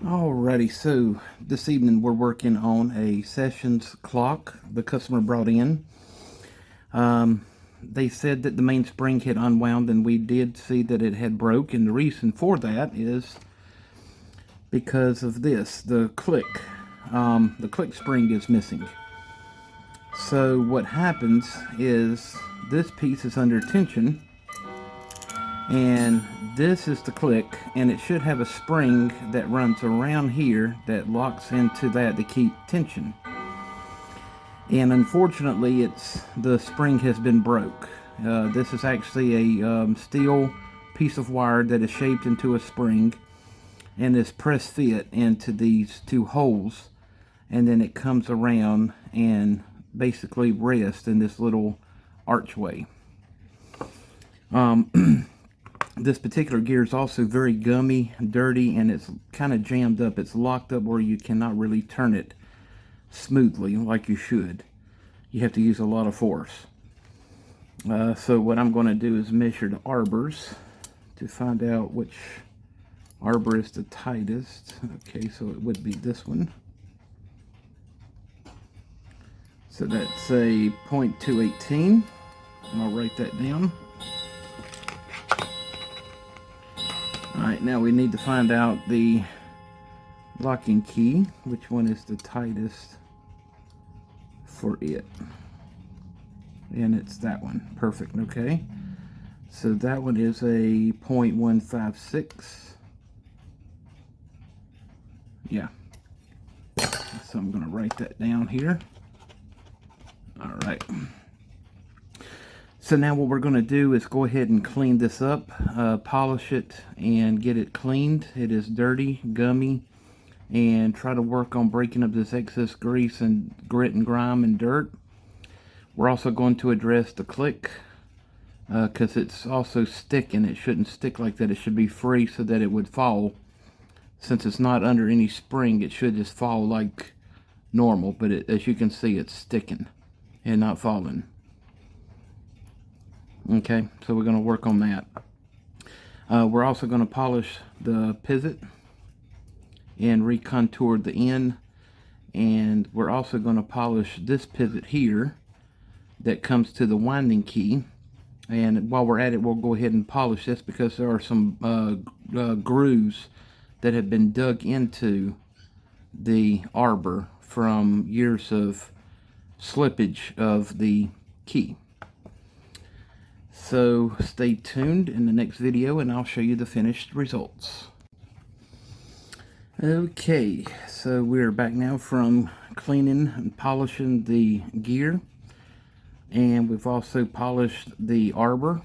Alrighty, so this evening we're working on a sessions clock the customer brought in. They said that the main spring had unwound, and we did see that it had broke, and the reason for that is because of this, the click. The click spring is missing. So what happens is this piece is under tension, and this is the click, and it should have a spring that runs around here that locks into that to keep tension. And unfortunately, the spring has been broke. This is actually a steel piece of wire that is shaped into a spring and is press fit into these two holes, and then it comes around and basically rests in this little archway. This particular gear is also very gummy, dirty, and it's kind of jammed up. It's locked up where you cannot really turn it smoothly like you should. You have to use a lot of force. So what I'm going to do is measure the arbors to find out which arbor is the tightest. Okay, so it would be this one. So that's a 0.218. And I'll write that down. Alright, now we need to find out the locking key, which one is the tightest for it. And it's that one. Perfect. Okay, so that one is a 0.156. Yeah, so I'm going to write that down here. All right, so now what we're going to do is go ahead and clean this up, polish it and get it cleaned. It is dirty, gummy, and try to work on breaking up this excess grease and grit and grime and dirt. We're also going to address the click because it's also sticking. It shouldn't stick like that. It should be free so that it would fall. Since it's not under any spring, it should just fall like normal, but as you can see, it's sticking and not falling. Okay, so we're going to work on that. We're also going to polish the pivot and recontour the end, and we're also going to polish this pivot here that comes to the winding key. And while we're at it, we'll go ahead and polish this because there are some grooves that have been dug into the arbor from years of slippage of the key. So stay tuned in the next video and I'll show you the finished results. Okay, so we're back now from cleaning and polishing the gear, and we've also polished the arbor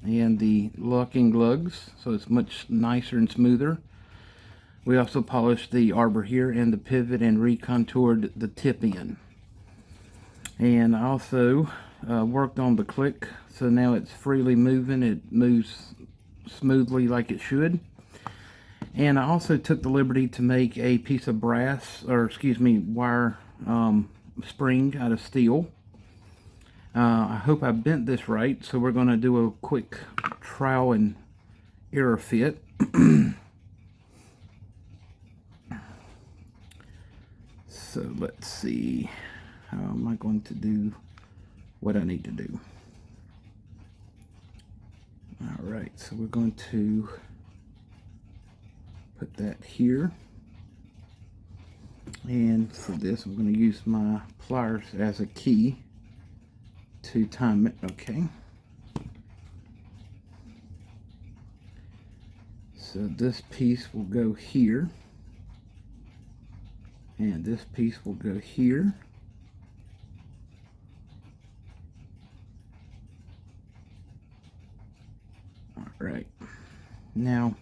and the locking lugs, so it's much nicer and smoother. We also polished the arbor here and the pivot and recontoured the tip end. And I also worked on the click, so now it's freely moving. It moves smoothly like it should. And I also took the liberty to make a piece of brass, or excuse me, wire spring out of steel. I hope I bent this right, so we're going to do a quick trial and error fit. So let's see, how am I going to do what I need to do? Alright, so we're going to put that here. And for this, I'm going to use my pliers as a key to time it. Okay. So this piece will go here. And this piece will go here. All right. Now,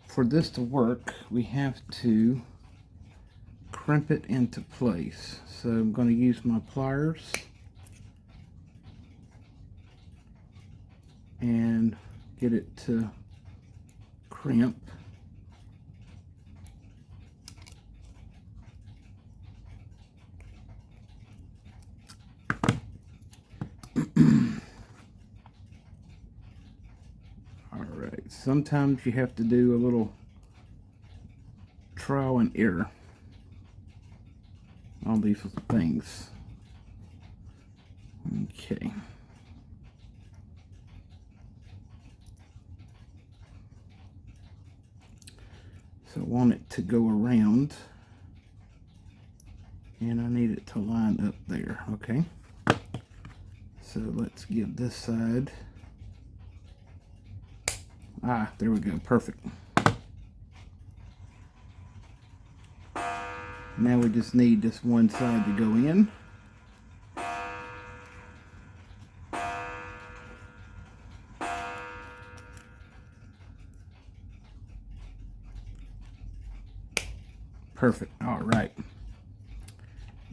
for this to work, we have to crimp it into place. So I'm going to use my pliers and get it to crimp. Alright, sometimes you have to do a little trial and error on these things. Okay. So I want it to go around, and I need it to line up there. Okay. So let's give this side. Ah, there we go. Perfect. Now we just need this one side to go in. Perfect. All right.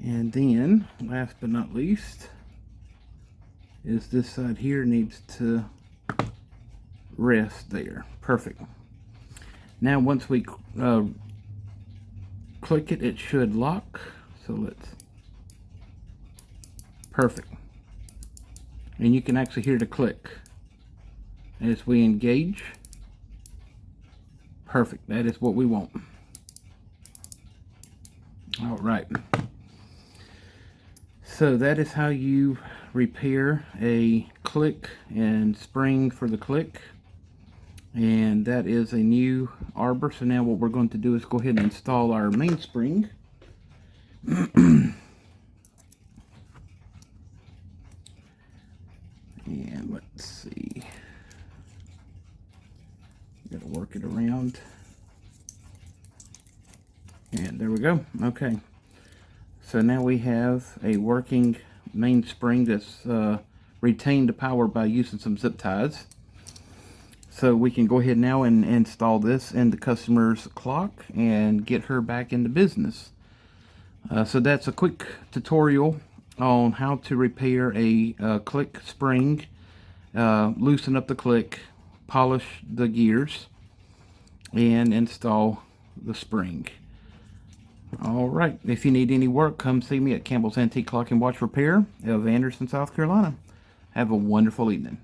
And then, last but not least, is this side here needs to rest there. Perfect. Now once we click it, it should lock. So let's, perfect. And you can actually hear the click as we engage. Perfect. That is what we want. All right. So that is how you repair a click and spring for the click. And that is a new arbor. So now what we're going to do is go ahead and install our mainspring. And let's see. Gotta work it around. And there we go. Okay. So now we have a working mainspring that's retained the power by using some zip ties. So we can go ahead now and install this in the customer's clock and get her back into business. So that's a quick tutorial on how to repair a click spring, loosen up the click, polish the gears, and install the spring. Alright, if you need any work, come see me at Campbell's Antique Clock and Watch Repair of Anderson, South Carolina. Have a wonderful evening.